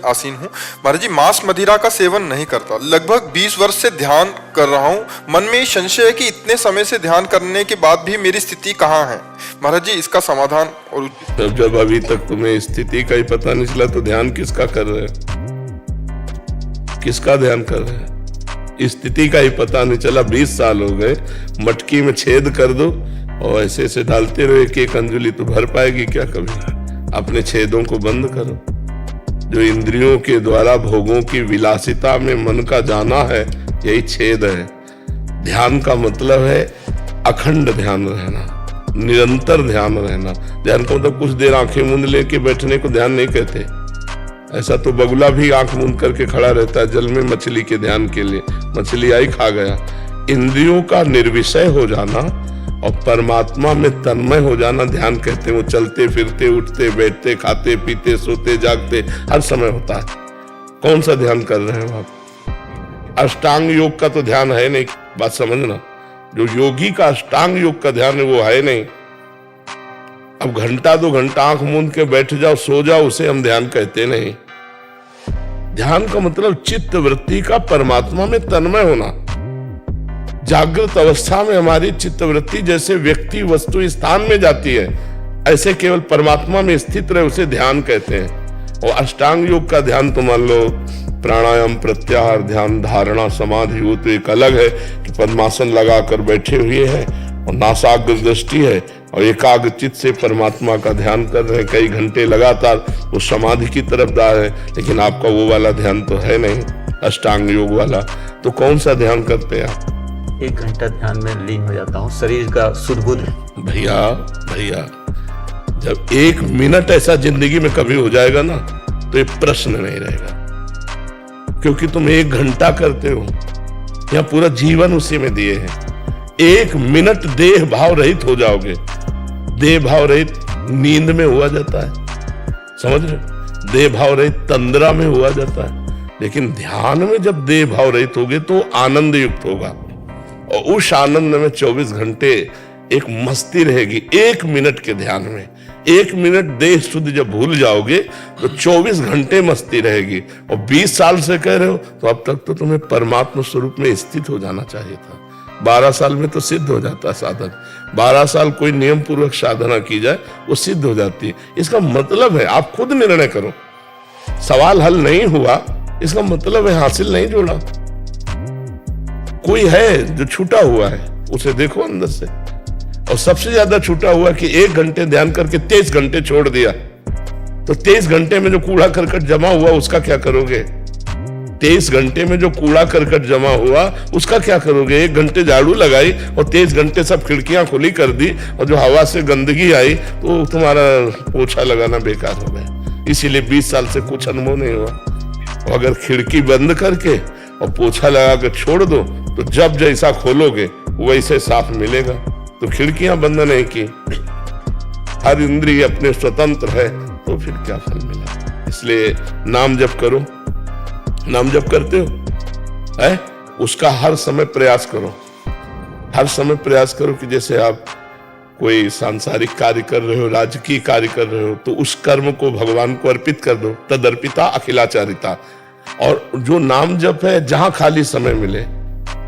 आसीन हूँ। महाराज जी, मांस मदिरा का सेवन नहीं करता, लगभग 20 वर्ष से ध्यान कर रहा हूँ। मन में ये संशय है कि इतने समय से ध्यान करने के बाद भी मेरी स्थिति कहाँ है। महाराज जी, इसका समाधान और जब अभी तक तुम्हें स्थिति का ही पता नहीं चला तो ध्यान किसका कर रहे हो? किसका ध्यान कर रहे हैं? स्थिति का ही पता नहीं चला। 20 साल हो गए, मटकी में छेद कर दो और ऐसे ऐसे डालते रहो, एक एक अंजुली तो भर पाएगी क्या कभी? अपने छेदों को बंद करो। जो इंद्रियों के द्वारा भोगों की विलासिता में मन का जाना है, यही छेद है। ध्यान का मतलब है अखंड ध्यान रहना, निरंतर ध्यान रहना। ध्यान का मतलब कुछ देर आंखें मूंद लेके बैठने को ध्यान नहीं कहते। ऐसा तो बगुला भी आंख मूंद करके खड़ा रहता है जल में मछली के ध्यान के लिए, मछली आई खा गया। इंद्रियों का निर्विषय हो जाना और परमात्मा में तन्मय हो जाना ध्यान कहते हैं। वो चलते फिरते, उठते बैठते, खाते पीते, सोते जागते हर समय होता है। कौन सा ध्यान कर रहे हो आप? अष्टांग योग का तो ध्यान है नहीं, बात समझना। जो योगी का अष्टांग योग का ध्यान है वो है नहीं। अब घंटा 2 घंटा आंख मूंद के बैठ जाओ, सो जाओ, उसे हम ध्यान कहते नहीं। ध्यान का मतलब चित्त वृत्ति का परमात्मा में तन्मय होना। जागृत अवस्था में हमारी चित्त वृत्ति जैसे व्यक्ति वस्तु स्थान में जाती है, ऐसे केवल परमात्मा में स्थित रहे, उसे ध्यान कहते हैं। और अष्टांग योग का ध्यान तो मान लो प्राणायाम, प्रत्याहार, ध्यान, धारणा, समाधि, वो तो एक अलग है कि पद्मासन लगाकर बैठे हुए हैं और नासाग्र दृष्टि है और एकाग्र चित्त से परमात्मा का ध्यान कर रहे हैं कई घंटे लगातार, वो समाधि की तरफ जा रहे हैं। लेकिन आपका वो वाला ध्यान तो है नहीं, अष्टांग योग वाला। तो कौन सा ध्यान करते हैं आप? 1 घंटा ध्यान में लीन हो जाता हूँ, शरीर का सुध-बुध। भैया जब 1 मिनट ऐसा जिंदगी में कभी हो जाएगा ना तो ये प्रश्न नहीं रहेगा, क्योंकि तुम 1 घंटा करते हो, यहाँ पूरा जीवन उसी में दिए हैं। 1 मिनट देह भाव रहित हो जाओगे। देह भाव रहित नींद में हुआ जाता है, समझ रहे? देह भाव रहित तंद्रा में हुआ जाता है। लेकिन ध्यान में जब देह भाव रहित होगे तो आनंद युक्त होगा और उस आनंद में 24 घंटे एक मस्ती रहेगी। 1 मिनट के ध्यान में 1 मिनट देह शुद्ध जब भूल जाओगे तो 24 घंटे मस्ती रहेगी। और 20 साल से कह रहे हो तो अब तक तो तुम्हें परमात्मा स्वरूप में स्थित हो जाना चाहिए था। 12 साल में तो सिद्ध हो जाता है साधन। 12 साल कोई नियम पूर्वक साधना की जाए वो सिद्ध हो जाती है। इसका मतलब है आप खुद निर्णय करो। सवाल हल नहीं हुआ, इसका मतलब है हासिल नहीं जोड़ा। कोई है जो छूटा हुआ है, उसे देखो अंदर से। और सबसे ज्यादा छूटा हुआ कि 1 घंटे ध्यान करके 23 घंटे छोड़ दिया, तो 23 घंटे में जो कूड़ा करकट जमा हुआ उसका क्या करोगे? 23 घंटे में जो कूड़ा करकट जमा हुआ उसका क्या करोगे? 1 घंटे झाड़ू लगाई और 23 घंटे सब खिड़कियां खुली कर दी और जो हवा से गंदगी आई तो तुम्हारा पोछा लगाना बेकार हो गया। इसीलिए 20 साल से कुछ अनुभव नहीं हुआ। और अगर खिड़की बंद करके और पोछा लगा कर छोड़ दो तो जब जैसा खोलोगे वैसे साफ मिलेगा। तो खिड़कियां बंद नहीं की, हर इंद्रिय अपने स्वतंत्र है, तो फिर क्या फल मिला? इसलिए नाम जप करो। नाम जप करते हो है, उसका हर समय प्रयास करो। हर समय प्रयास करो कि जैसे आप कोई सांसारिक कार्य कर रहे हो, राजकीय कार्य कर रहे हो, तो उस कर्म को भगवान को अर्पित कर दो। तदर्पिता अखिलाचारिता। और जो नाम जप है जहां खाली समय मिले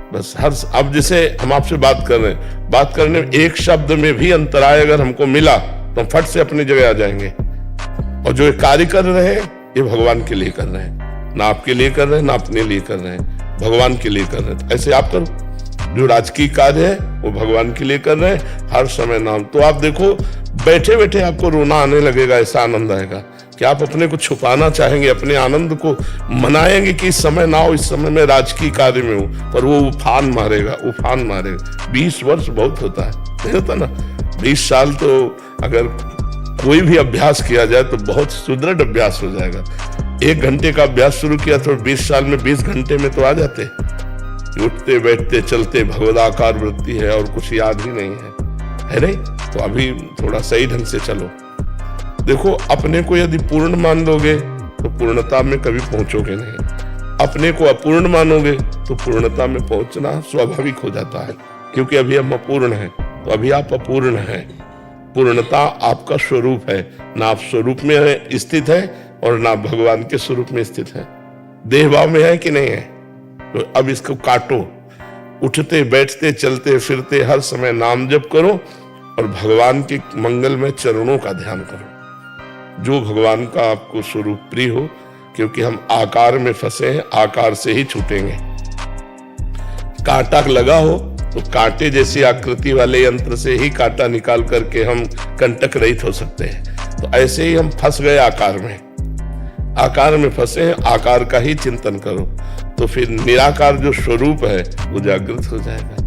बस हर, अब जैसे हम आपसे बात कर रहे हैं, बात करने में 1 शब्द में भी अंतराय अगर हमको मिला तो हम फट से अपनी जगह आ जाएंगे। और जो कार्य कर रहे हैं ये भगवान के लिए कर रहे हैं, ना आपके लिए कर रहे हैं ना अपने लिए कर रहे हैं, भगवान के लिए कर रहे हैं। तो ऐसे आप करो। जो राजकीय कार्य है वो भगवान के लिए कर रहे हैं, हर समय नाम। तो आप देखो बैठे बैठे आपको रोना आने लगेगा, ऐसा आनंद आएगा कि आप अपने को छुपाना चाहेंगे, अपने आनंद को मनाएंगे कि इस समय ना हो, इस समय मैं राजकीय कार्य में हूं, पर वो उफान मारेगा। 20 वर्ष बहुत होता है, नहीं होता ना? 20 साल तो अगर कोई भी अभ्यास किया जाए तो बहुत सुदृढ़ अभ्यास हो जाएगा। 1 घंटे का अभ्यास शुरू किया तो 20 साल में 20 घंटे में तो आ जाते। उठते बैठते चलते भगवदाकार वृत्ति है और कुछ याद ही नहीं है नहीं? तो अभी थोड़ा सही ढंग से चलो। देखो, अपने को यदि पूर्ण मान लोगे तो पूर्णता में कभी पहुंचोगे नहीं। अपने को अपूर्ण मानोगे तो पूर्णता में पहुंचना स्वाभाविक हो जाता है, क्योंकि अभी हम अपूर्ण हैं। तो अभी आप अपूर्ण हैं। पूर्णता आपका स्वरूप है, ना आप स्वरूप में स्थित है और ना भगवान के स्वरूप में स्थित है। देह भाव में है कि नहीं है? तो अब इसको काटो, उठते बैठते चलते फिरते हर समय नाम जप करो और भगवान के मंगलमय चरणों का ध्यान करो, जो भगवान का आपको स्वरूप प्रिय हो, क्योंकि हम आकार में फंसे हैं, आकार से ही छूटेंगे। कांटा लगा हो तो कांटे जैसी आकृति वाले यंत्र से ही कांटा निकाल करके हम कंटक रहित हो सकते हैं। तो ऐसे ही हम फंस गए आकार में, आकार में फंसे हैं, आकार का ही चिंतन करो, तो फिर निराकार जो स्वरूप है वो जागृत हो जाएगा।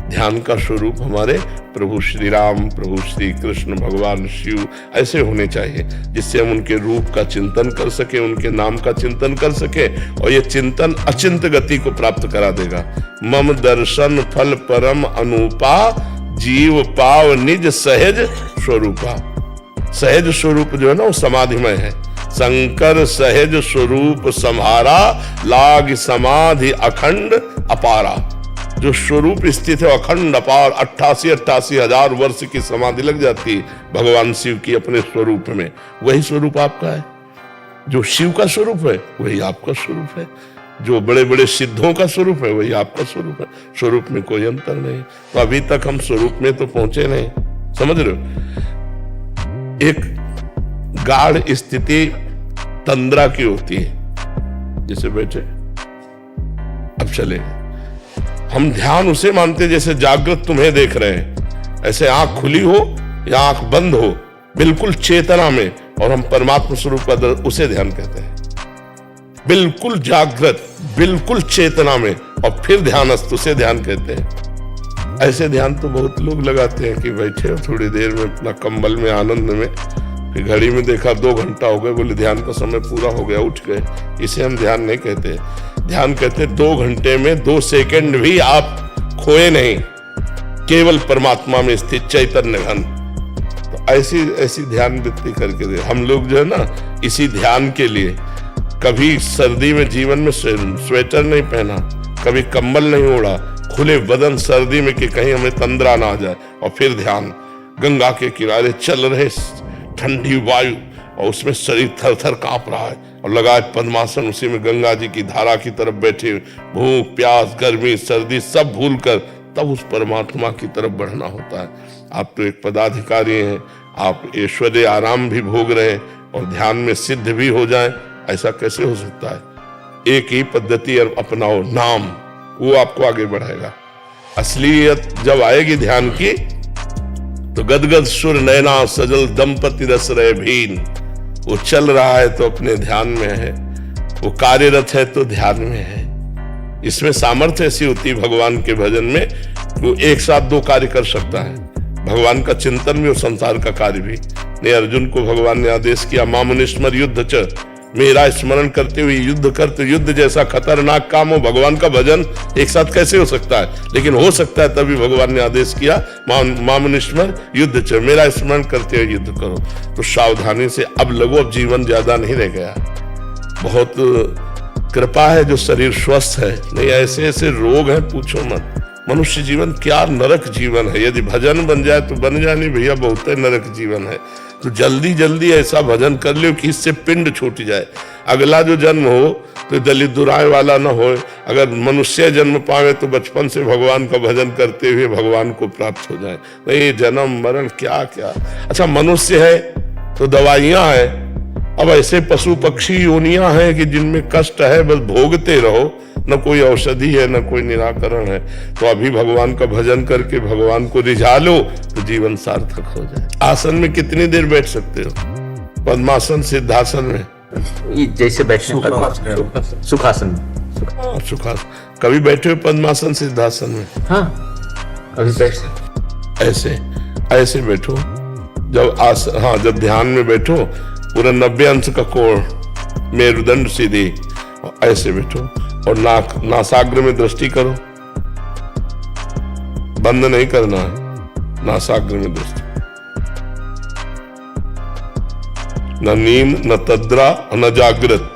ध्यान का स्वरूप हमारे प्रभु श्री राम, प्रभु श्री कृष्ण, भगवान शिव ऐसे होने चाहिए, जिससे हम उनके रूप का चिंतन कर सके, उनके नाम का चिंतन कर सके, और ये चिंतन अचिंत गति को प्राप्त करा देगा। मम दर्शन फल परम अनुपा, जीव पाव निज सहज स्वरूपा। सहज स्वरूप जो है ना वो समाधिमय है। शंकर सहज स्वरूप सम्हारा, लाग समाधि अखंड अपारा। जो स्वरूप स्थित है अखंड अपार, 88 हजार वर्ष की समाधि लग जाती है भगवान शिव की अपने स्वरूप में। वही स्वरूप आपका है। जो शिव का स्वरूप है वही आपका स्वरूप है। जो बड़े बड़े सिद्धों का स्वरूप है वही आपका स्वरूप है। स्वरूप में कोई अंतर नहीं। तो अभी तक हम स्वरूप में तो पहुंचे नहीं, समझ रहे हो? एक गाढ़ स्थिति तंद्रा की होती है, जैसे बैठे अब चले, हम ध्यान उसे मानते जैसे जागृत तुम्हें देख रहे हैं। ऐसे आंख खुली हो या आंख बंद हो, बिल्कुल चेतना में, और हम परमात्मा स्वरूप का उसे ध्यान कहते हैं। बिल्कुल जागृत, बिल्कुल चेतना में, और फिर ध्यानस्थ उसे ध्यान कहते हैं। ऐसे ध्यान तो बहुत लोग लगाते हैं कि बैठे हो थोड़ी देर में अपना कंबल में आनंद में, फिर घड़ी में देखा 2 घंटा हो गए, बोले ध्यान का समय पूरा हो गया, उठ गए। इसे हम ध्यान नहीं कहते। ध्यान कहते 2 घंटे में 2 सेकंड भी आप खोए नहीं, केवल परमात्मा में स्थित चैतन्य घन। तो ऐसी ध्यान वृत्ति करके दे। हम लोग जो है ना, इसी ध्यान के लिए कभी सर्दी में जीवन में स्वेटर नहीं पहना, कभी कंबल नहीं ओढ़ा, खुले बदन सर्दी में कि कहीं हमें तंद्रा ना आ जाए, और फिर ध्यान। गंगा के किनारे चल रहे ठंडी वायु, और उसमें शरीर थर थर कांप रहा है, और लगाए पद्मासन, उसी में गंगा जी की धारा की तरफ बैठे, भूख प्यास गर्मी सर्दी सब भूल कर तब उस परमात्मा की तरफ बढ़ना होता है। आप तो एक पदाधिकारी हैं, आप ऐश्वर्य आराम भी भोग रहे हैं और ध्यान में सिद्ध भी हो जाए, ऐसा कैसे हो सकता है? एक ही पद्धति अपनाओ, नाम, वो आपको आगे बढ़ाएगा। असलियत जब आएगी ध्यान की, तो गदगद सुर नैना सजल दंपति रस रहे भीन। वो चल रहा है तो अपने ध्यान में है, वो कार्यरत है तो ध्यान में है। इसमें सामर्थ्य ऐसी होती है भगवान के भजन में, वो एक साथ 2 कार्य कर सकता है, भगवान का चिंतन भी और संसार का कार्य भी। ने अर्जुन को भगवान ने आदेश किया, मामुनिस्मर युद्ध च, मेरा स्मरण करते हुए युद्ध कर। तो युद्ध जैसा खतरनाक काम हो, भगवान का भजन एक साथ कैसे हो सकता है? लेकिन हो सकता है, तभी भगवान ने आदेश किया, मामुनिस्मर युद्ध च, मेरा स्मरण करते हुए युद्ध करो। तो सावधानी से अब लगो, अब जीवन ज्यादा नहीं रह गया। बहुत कृपा है जो शरीर स्वस्थ है, नहीं ऐसे ऐसे रोग हैं पूछो मत। मनुष्य जीवन क्या नरक जीवन है। यदि भजन बन जाए तो बन जाए, नहीं भैया बहुत नरक जीवन है। तो जल्दी जल्दी ऐसा भजन कर लो कि इससे पिंड छूट जाए। अगला जो जन्म हो तो दलित दुराए वाला ना हो। अगर मनुष्य जन्म पावे तो बचपन से भगवान का भजन करते हुए भगवान को प्राप्त हो जाए। नहीं जन्म मरण क्या क्या। अच्छा मनुष्य है तो दवाइयां है, अब ऐसे पशु पक्षी योनियां हैं कि जिनमें कष्ट है, बस भोगते रहो, न कोई औषधि है न कोई निराकरण है। तो अभी भगवान का भजन करके भगवान को रिझा लो तो जीवन सार्थक हो जाए। आसन में कितनी देर बैठ सकते हो? पद्मासन, सिद्धासन में, जैसे बैठने सुखासन। सुखासन कभी बैठे हो? पद्मासन सिद्धासन में? हाँ अभी बैठ ऐसे ऐसे बैठो। जब हाँ जब ध्यान में बैठो पूरा 90 अंश का कोण, मेरुदंड सीधी, ऐसे बैठो और नासाग्र में दृष्टि करो, बंद नहीं करना है, नासाग्र में दृष्टि। न नींद न तद्रा न जागृत,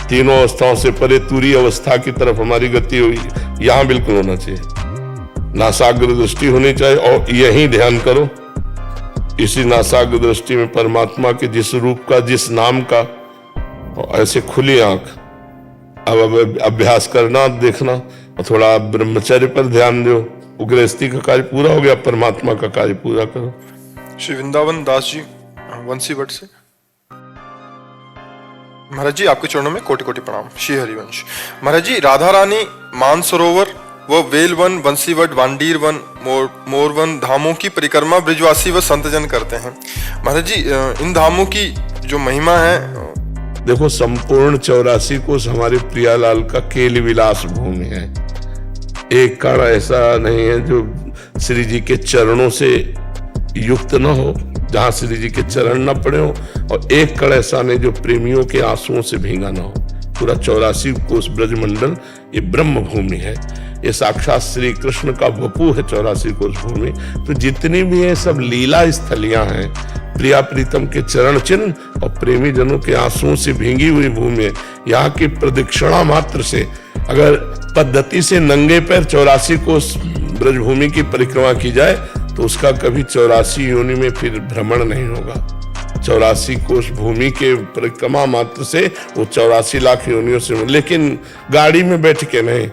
तीनों अवस्थाओं से परे तुरी अवस्था की तरफ हमारी गति हुई, यहां बिल्कुल होना चाहिए। नासाग्र दृष्टि होनी चाहिए और यही ध्यान करो। इसी नासाग्र दृष्टि में परमात्मा के जिस रूप का, जिस नाम का और ऐसे खुली आंख अब अभ्यास करना, देखना, और थोड़ा ब्रह्मचर्य पर ध्यान दो। गृहस्थी का कार्य पूरा हो गया, परमात्मा का कार्य पूरा करो। श्री वृंदावन दास जी वंशीवट से। महाराज जी आपके चरणों में कोटि कोटि प्रणाम। श्री हरिवंश। महाराज जी राधा रानी मानसरोवर व वेलवन, वंशीवट, वांडीर वन, मोरवन धामों की परिक्रमा ब्रिजवासी व संतजन करते हैं। महाराज जी इन धामों की जो महिमा है, देखो संपूर्ण 84 कोस हमारे प्रियालाल का केल विलास भूमि है। एक कण ऐसा नहीं है जो श्री जी के चरणों से युक्त न हो, जहां श्री जी के चरण न पड़े हो, और एक कण ऐसा नहीं जो प्रेमियों के आंसुओं से भींगा न हो। पूरा 84 कोस ब्रजमंडल ये ब्रह्म भूमि है। ये साक्षात श्री कृष्ण का वपू है 84 कोस भूमि। तो जितनी भी है सब लीला स्थलियां हैं, प्रिया प्रीतम के चरण चिन्ह और प्रेमी जनों के आंसुओं से भींगी हुई भूमि है। यहाँ की प्रदक्षिणा मात्र से, अगर पद्धति से नंगे पैर 84 कोस ब्रजभूमि की परिक्रमा की जाए तो उसका कभी 84 योनि में फिर भ्रमण नहीं होगा। 84 कोस भूमि के परिक्रमा मात्र से वो 84 लाख योनियों से, लेकिन गाड़ी में बैठ के नहीं,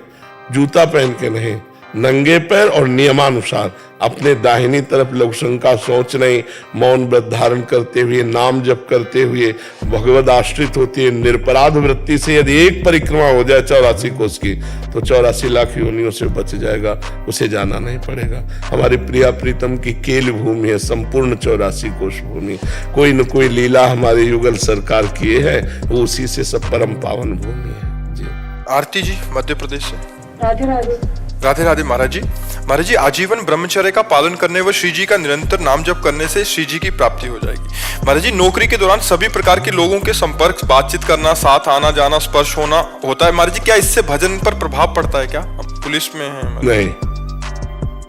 जूता पहन के नहीं, नंगे पैर और नियमानुसार अपने दाहिनी तरफ लघुशंका सोच नहीं, मौन व्रत धारण करते हुए, नाम जप करते हुए, भगवद आश्रित होती है, निरपराध वृत्ति से यदि एक परिक्रमा हो जाए 84 कोस की तो 84 लाख योनियों से बच जाएगा, उसे जाना नहीं पड़ेगा। हमारी प्रिया प्रीतम की केल भूमि है संपूर्ण 84 कोस भूमि। कोई न कोई लीला हमारे युगल सरकार किए है, वो उसी से सब परम पावन भूमि है जी। आरती जी मध्य प्रदेश से। राधे राधे। राधे राधे महाराज जी। महाराज जी आजीवन ब्रह्मचर्य का पालन करने व श्री जी का निरंतर नाम जप करने से श्री जी की प्राप्ति हो जाएगी। महाराज जी नौकरी के दौरान सभी प्रकार के लोगों के संपर्क, बातचीत करना, साथ आना जाना, स्पर्श होना होता है। महाराज जी क्या इससे भजन पर प्रभाव पड़ता है क्या? हम पुलिस में हैं।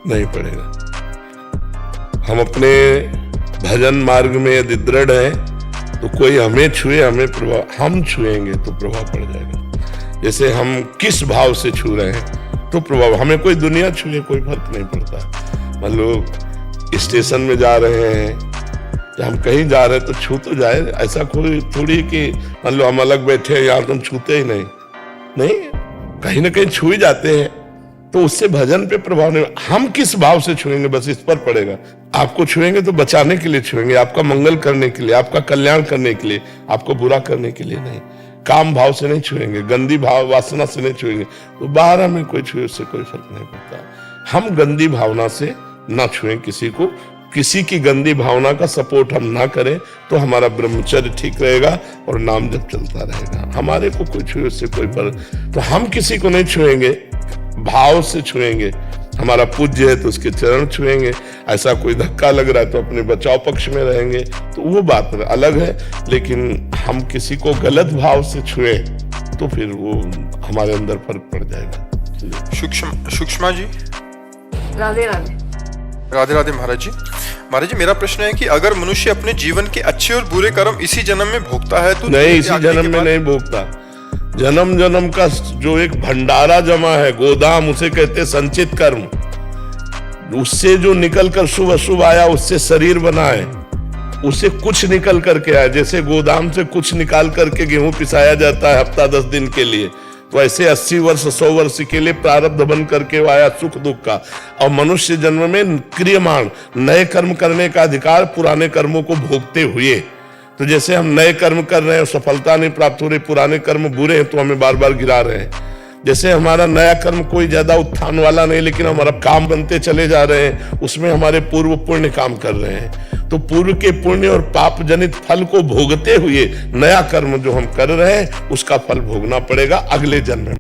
नहीं पड़ेगा। हम अपने भजन मार्ग में यदि दृढ़ हैं तो कोई हमें छुए, हमें प्रभाव, हम छुएंगे तो प्रभाव पड़ जाएगा। जैसे हम किस भाव से छू रहे हैं तो प्रभाव, हमें कोई दुनिया छुए कोई फर्क नहीं पड़ता। मान लो स्टेशन में जा रहे हैं या हम कहीं जा रहे हैं तो छू तो जाए, ऐसा कोई थोड़ी कि मान लो हम अलग बैठे हैं यहाँ तुम छूते ही नहीं, कहीं ना कहीं छू ही जाते हैं, तो उससे भजन पे प्रभाव नहीं। हम किस भाव से छुएंगे बस इस पर पड़ेगा। आपको छुएंगे तो बचाने के लिए छुएंगे, आपका मंगल करने के लिए, आपका कल्याण करने के लिए, आपको बुरा करने के लिए नहीं। काम भाव से नहीं छुएंगे, गंदी भाव वासना से नहीं छुएंगे, तो बाहर हमें कोई छुए उससे कोई फर्क नहीं पड़ता। हम गंदी भावना से ना छुएं किसी को, किसी की गंदी भावना का सपोर्ट हम ना करें तो हमारा ब्रह्मचर्य ठीक रहेगा और नाम जब चलता रहेगा। हमारे को कोई छुए उससे कोई फर्क, तो हम किसी को नहीं छुएंगे, भाव से छुएंगे। हमारा पूज्य है तो उसके चरण छुएंगे, ऐसा कोई धक्का लग रहा है तो अपने बचाव पक्ष में रहेंगे, तो वो बात अलग है। लेकिन हम किसी को गलत भाव से छुए तो फिर वो हमारे अंदर फर्क पड़ जाएगा। सूक्ष्मा जी। राधे राधे। राधे राधे महाराज जी। महाराज जी मेरा प्रश्न है कि अगर मनुष्य अपने जीवन के अच्छे और बुरे कर्म इसी जन्म में भोगता है तो नहीं, इसी जन्म में नहीं भोगता। जन्म जन्म का जो एक भंडारा जमा है, गोदाम, उसे कहते संचित कर्म। उससे जो निकल कर शुभ अशुभ आया, उससे शरीर बना है, उससे कुछ निकल करके आया। जैसे गोदाम से कुछ निकाल करके गेहूं पिसाया जाता है हफ्ता 10 दिन के लिए, तो ऐसे 80 वर्ष 100 वर्ष के लिए प्रारब्ध बन करके आया सुख दुख का। और मनुष्य जन्म में क्रियमाण नए कर्म करने का अधिकार पुराने कर्मों को भोगते हुए। तो जैसे हम नए कर्म कर रहे हैं, सफलता नहीं प्राप्त हो रही, पुराने कर्म बुरे हैं तो हमें बार बार गिरा रहे हैं। जैसे हमारा नया कर्म कोई ज्यादा उत्थान वाला नहीं, लेकिन हमारा काम बनते चले जा रहे हैं, उसमें हमारे पूर्व पुण्य काम कर रहे हैं, तो पूर्व के पुण्य और पाप जनित फल को भोगते हुए नया कर्म जो हम कर रहे हैं उसका फल भोगना पड़ेगा अगले जन्म में।